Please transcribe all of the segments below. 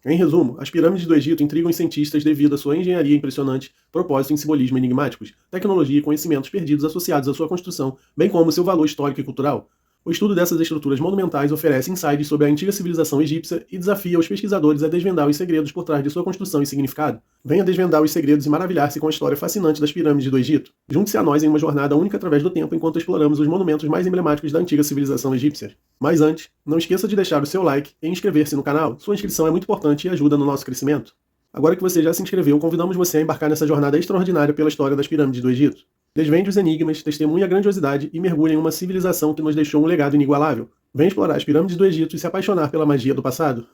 Em resumo, as pirâmides do Egito intrigam os cientistas devido à sua engenharia impressionante, propósito e simbolismo enigmáticos, tecnologia e conhecimentos perdidos associados à sua construção, bem como seu valor histórico e cultural. O estudo dessas estruturas monumentais oferece insights sobre a antiga civilização egípcia e desafia os pesquisadores a desvendar os segredos por trás de sua construção e significado. Venha desvendar os segredos e maravilhar-se com a história fascinante das pirâmides do Egito. Junte-se a nós em uma jornada única através do tempo enquanto exploramos os monumentos mais emblemáticos da antiga civilização egípcia. Mas antes, não esqueça de deixar o seu like e inscrever-se no canal. Sua inscrição é muito importante e ajuda no nosso crescimento. Agora que você já se inscreveu, convidamos você a embarcar nessa jornada extraordinária pela história das pirâmides do Egito. Desvende os enigmas, testemunhe a grandiosidade e mergulhe em uma civilização que nos deixou um legado inigualável. Vem explorar as pirâmides do Egito e se apaixonar pela magia do passado.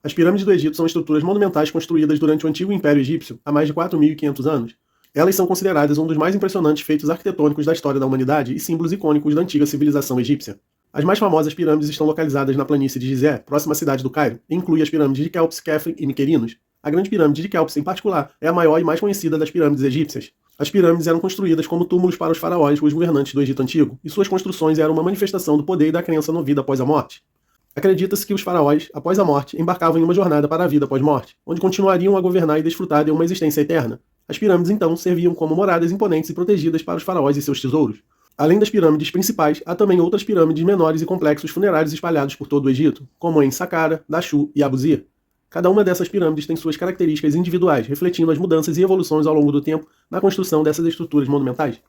As pirâmides do Egito são estruturas monumentais construídas durante o antigo Império Egípcio, há mais de 4.500 anos. Elas são consideradas um dos mais impressionantes feitos arquitetônicos da história da humanidade e símbolos icônicos da antiga civilização egípcia. As mais famosas pirâmides estão localizadas na planície de Gizé, próxima à cidade do Cairo, e inclui as pirâmides de Kéops, Khafre e Mycerinos. A grande pirâmide de Kéops, em particular, é a maior e mais conhecida das pirâmides egípcias. As pirâmides eram construídas como túmulos para os faraós, os governantes do Egito Antigo, e suas construções eram uma manifestação do poder e da crença na vida após a morte. Acredita-se que os faraós, após a morte, embarcavam em uma jornada para a vida após morte, onde continuariam a governar e desfrutar de uma existência eterna. As pirâmides, então, serviam como moradas imponentes e protegidas para os faraós e seus tesouros. Além das pirâmides principais, há também outras pirâmides menores e complexos funerários espalhados por todo o Egito, como em Saqqara, Dachau e Abu Sir. Cada uma dessas pirâmides tem suas características individuais, refletindo as mudanças e evoluções ao longo do tempo na construção dessas estruturas monumentais.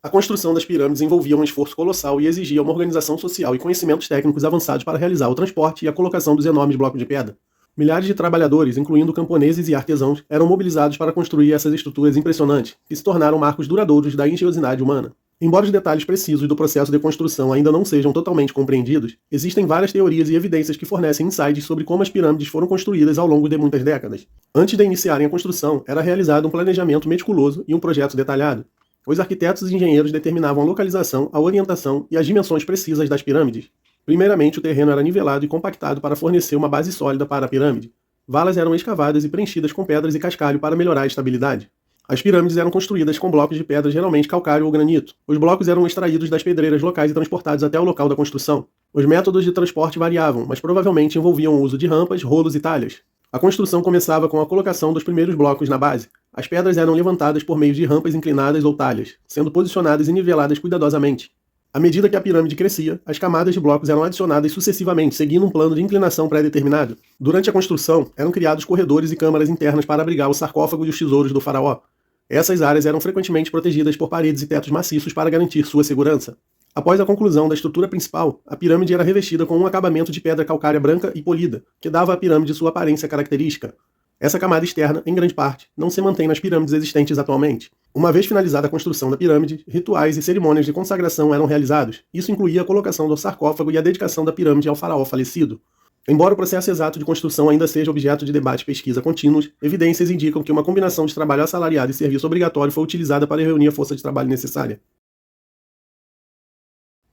A construção das pirâmides envolvia um esforço colossal e exigia uma organização social e conhecimentos técnicos avançados para realizar o transporte e a colocação dos enormes blocos de pedra. Milhares de trabalhadores, incluindo camponeses e artesãos, eram mobilizados para construir essas estruturas impressionantes, que se tornaram marcos duradouros da engenhosidade humana. Embora os detalhes precisos do processo de construção ainda não sejam totalmente compreendidos, existem várias teorias e evidências que fornecem insights sobre como as pirâmides foram construídas ao longo de muitas décadas. Antes de iniciarem a construção, era realizado um planejamento meticuloso e um projeto detalhado. Os arquitetos e engenheiros determinavam a localização, a orientação e as dimensões precisas das pirâmides. Primeiramente, o terreno era nivelado e compactado para fornecer uma base sólida para a pirâmide. Valas eram escavadas e preenchidas com pedras e cascalho para melhorar a estabilidade. As pirâmides eram construídas com blocos de pedra, geralmente calcário ou granito. Os blocos eram extraídos das pedreiras locais e transportados até o local da construção. Os métodos de transporte variavam, mas provavelmente envolviam o uso de rampas, rolos e talhas. A construção começava com a colocação dos primeiros blocos na base. As pedras eram levantadas por meio de rampas inclinadas ou talhas, sendo posicionadas e niveladas cuidadosamente. À medida que a pirâmide crescia, as camadas de blocos eram adicionadas sucessivamente, seguindo um plano de inclinação pré-determinado. Durante a construção, eram criados corredores e câmaras internas para abrigar o sarcófago e os tesouros do faraó. Essas áreas eram frequentemente protegidas por paredes e tetos maciços para garantir sua segurança. Após a conclusão da estrutura principal, a pirâmide era revestida com um acabamento de pedra calcária branca e polida, que dava à pirâmide sua aparência característica. Essa camada externa, em grande parte, não se mantém nas pirâmides existentes atualmente. Uma vez finalizada a construção da pirâmide, rituais e cerimônias de consagração eram realizados. Isso incluía a colocação do sarcófago e a dedicação da pirâmide ao faraó falecido. Embora o processo exato de construção ainda seja objeto de debate e pesquisa contínuos, evidências indicam que uma combinação de trabalho assalariado e serviço obrigatório foi utilizada para reunir a força de trabalho necessária.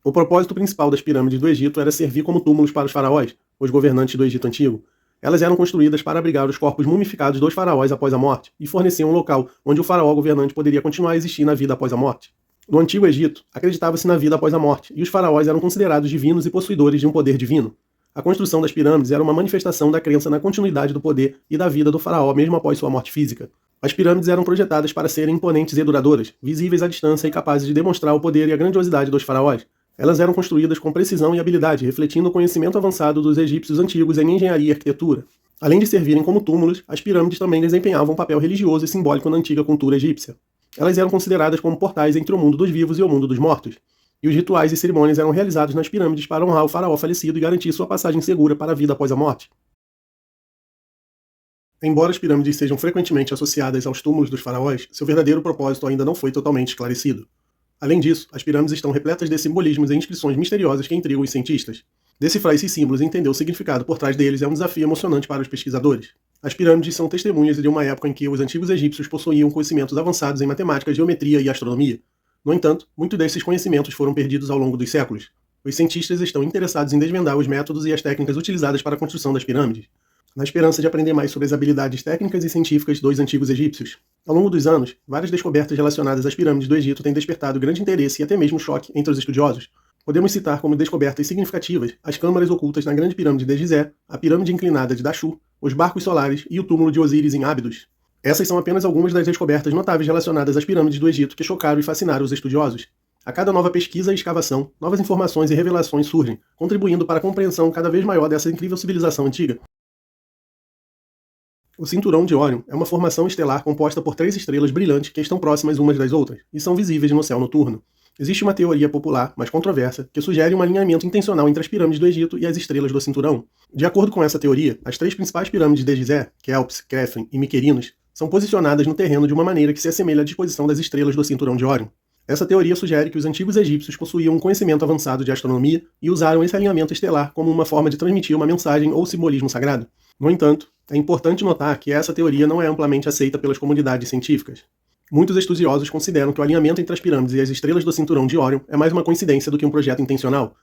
O propósito principal das pirâmides do Egito era servir como túmulos para os faraós, os governantes do Egito Antigo. Elas eram construídas para abrigar os corpos mumificados dos faraós após a morte e forneciam um local onde o faraó governante poderia continuar a existir na vida após a morte. No Antigo Egito, acreditava-se na vida após a morte, e os faraós eram considerados divinos e possuidores de um poder divino. A construção das pirâmides era uma manifestação da crença na continuidade do poder e da vida do faraó mesmo após sua morte física. As pirâmides eram projetadas para serem imponentes e duradouras, visíveis à distância e capazes de demonstrar o poder e a grandiosidade dos faraós. Elas eram construídas com precisão e habilidade, refletindo o conhecimento avançado dos egípcios antigos em engenharia e arquitetura. Além de servirem como túmulos, as pirâmides também desempenhavam um papel religioso e simbólico na antiga cultura egípcia. Elas eram consideradas como portais entre o mundo dos vivos e o mundo dos mortos. E os rituais e cerimônias eram realizados nas pirâmides para honrar o faraó falecido e garantir sua passagem segura para a vida após a morte. Embora as pirâmides sejam frequentemente associadas aos túmulos dos faraós, seu verdadeiro propósito ainda não foi totalmente esclarecido. Além disso, as pirâmides estão repletas de simbolismos e inscrições misteriosas que intrigam os cientistas. Decifrar esses símbolos e entender o significado por trás deles é um desafio emocionante para os pesquisadores. As pirâmides são testemunhas de uma época em que os antigos egípcios possuíam conhecimentos avançados em matemática, geometria e astronomia. No entanto, muitos desses conhecimentos foram perdidos ao longo dos séculos. Os cientistas estão interessados em desvendar os métodos e as técnicas utilizadas para a construção das pirâmides, na esperança de aprender mais sobre as habilidades técnicas e científicas dos antigos egípcios. Ao longo dos anos, várias descobertas relacionadas às pirâmides do Egito têm despertado grande interesse e até mesmo choque entre os estudiosos. Podemos citar como descobertas significativas as câmaras ocultas na Grande Pirâmide de Gizé, a Pirâmide Inclinada de Dashu, os barcos solares e o túmulo de Osíris em Ábidos. Essas são apenas algumas das descobertas notáveis relacionadas às pirâmides do Egito que chocaram e fascinaram os estudiosos. A cada nova pesquisa e escavação, novas informações e revelações surgem, contribuindo para a compreensão cada vez maior dessa incrível civilização antiga. O Cinturão de Órion é uma formação estelar composta por 3 estrelas brilhantes que estão próximas umas das outras e são visíveis no céu noturno. Existe uma teoria popular, mas controversa, que sugere um alinhamento intencional entre as pirâmides do Egito e as estrelas do Cinturão. De acordo com essa teoria, as 3 principais pirâmides de Gizé, Kéops, Khafre e Miquerinos, são posicionadas no terreno de uma maneira que se assemelha à disposição das estrelas do Cinturão de Órion. Essa teoria sugere que os antigos egípcios possuíam um conhecimento avançado de astronomia e usaram esse alinhamento estelar como uma forma de transmitir uma mensagem ou simbolismo sagrado. No entanto, é importante notar que essa teoria não é amplamente aceita pelas comunidades científicas. Muitos estudiosos consideram que o alinhamento entre as pirâmides e as estrelas do Cinturão de Órion é mais uma coincidência do que um projeto intencional.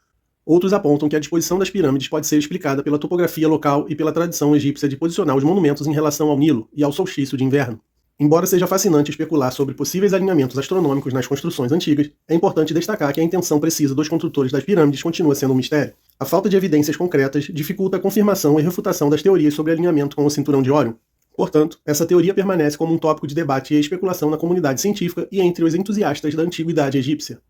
Outros apontam que a disposição das pirâmides pode ser explicada pela topografia local e pela tradição egípcia de posicionar os monumentos em relação ao Nilo e ao solstício de inverno. Embora seja fascinante especular sobre possíveis alinhamentos astronômicos nas construções antigas, é importante destacar que a intenção precisa dos construtores das pirâmides continua sendo um mistério. A falta de evidências concretas dificulta a confirmação e refutação das teorias sobre alinhamento com o Cinturão de Órion. Portanto, essa teoria permanece como um tópico de debate e especulação na comunidade científica e entre os entusiastas da antiguidade egípcia.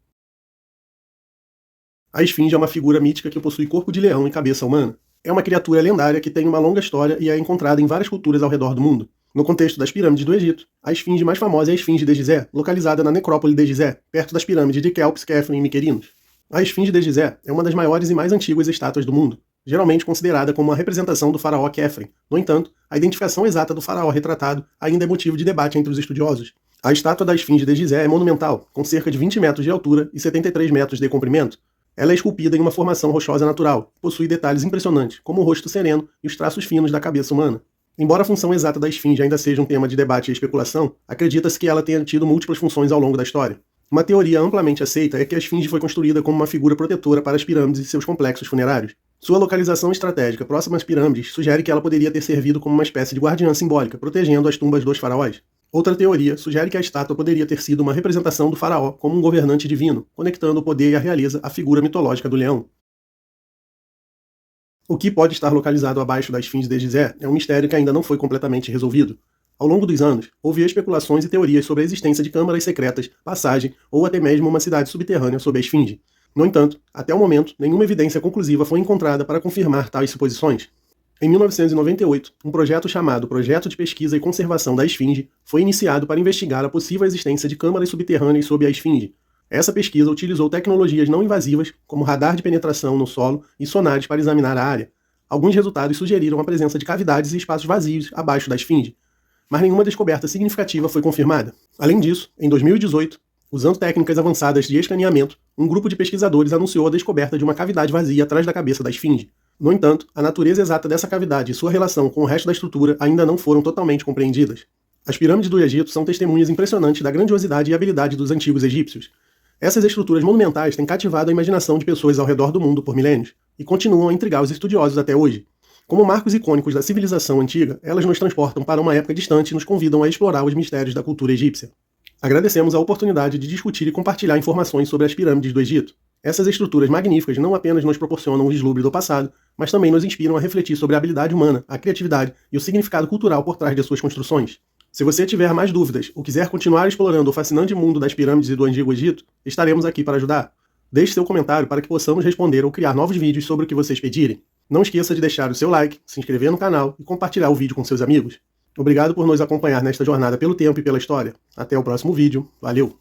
A esfinge é uma figura mítica que possui corpo de leão e cabeça humana. É uma criatura lendária que tem uma longa história e é encontrada em várias culturas ao redor do mundo. No contexto das pirâmides do Egito, a esfinge mais famosa é a esfinge de Gizé, localizada na necrópole de Gizé, perto das pirâmides de Kéops, Khafre e Miquerinos. A esfinge de Gizé é uma das maiores e mais antigas estátuas do mundo, geralmente considerada como uma representação do faraó Khafre. No entanto, a identificação exata do faraó retratado ainda é motivo de debate entre os estudiosos. A estátua da esfinge de Gizé é monumental, com cerca de 20 metros de altura e 73 metros de comprimento. Ela é esculpida em uma formação rochosa natural, possui detalhes impressionantes, como o rosto sereno e os traços finos da cabeça humana. Embora a função exata da esfinge ainda seja um tema de debate e especulação, acredita-se que ela tenha tido múltiplas funções ao longo da história. Uma teoria amplamente aceita é que a esfinge foi construída como uma figura protetora para as pirâmides e seus complexos funerários. Sua localização estratégica próxima às pirâmides sugere que ela poderia ter servido como uma espécie de guardiã simbólica, protegendo as tumbas dos faraós. Outra teoria sugere que a estátua poderia ter sido uma representação do faraó como um governante divino, conectando o poder e a realeza à figura mitológica do leão. O que pode estar localizado abaixo da esfinge de Gizé é um mistério que ainda não foi completamente resolvido. Ao longo dos anos, houve especulações e teorias sobre a existência de câmaras secretas, passagem ou até mesmo uma cidade subterrânea sob a esfinge. No entanto, até o momento, nenhuma evidência conclusiva foi encontrada para confirmar tais suposições. Em 1998, um projeto chamado Projeto de Pesquisa e Conservação da Esfinge foi iniciado para investigar a possível existência de câmaras subterrâneas sob a esfinge. Essa pesquisa utilizou tecnologias não invasivas, como radar de penetração no solo e sonares para examinar a área. Alguns resultados sugeriram a presença de cavidades e espaços vazios abaixo da esfinge, mas nenhuma descoberta significativa foi confirmada. Além disso, em 2018, usando técnicas avançadas de escaneamento, um grupo de pesquisadores anunciou a descoberta de uma cavidade vazia atrás da cabeça da esfinge. No entanto, a natureza exata dessa cavidade e sua relação com o resto da estrutura ainda não foram totalmente compreendidas. As pirâmides do Egito são testemunhas impressionantes da grandiosidade e habilidade dos antigos egípcios. Essas estruturas monumentais têm cativado a imaginação de pessoas ao redor do mundo por milênios, e continuam a intrigar os estudiosos até hoje. Como marcos icônicos da civilização antiga, elas nos transportam para uma época distante e nos convidam a explorar os mistérios da cultura egípcia. Agradecemos a oportunidade de discutir e compartilhar informações sobre as pirâmides do Egito. Essas estruturas magníficas não apenas nos proporcionam um vislumbre do passado, mas também nos inspiram a refletir sobre a habilidade humana, a criatividade e o significado cultural por trás de suas construções. Se você tiver mais dúvidas ou quiser continuar explorando o fascinante mundo das pirâmides e do Antigo Egito, estaremos aqui para ajudar. Deixe seu comentário para que possamos responder ou criar novos vídeos sobre o que vocês pedirem. Não esqueça de deixar o seu like, se inscrever no canal e compartilhar o vídeo com seus amigos. Obrigado por nos acompanhar nesta jornada pelo tempo e pela história. Até o próximo vídeo. Valeu!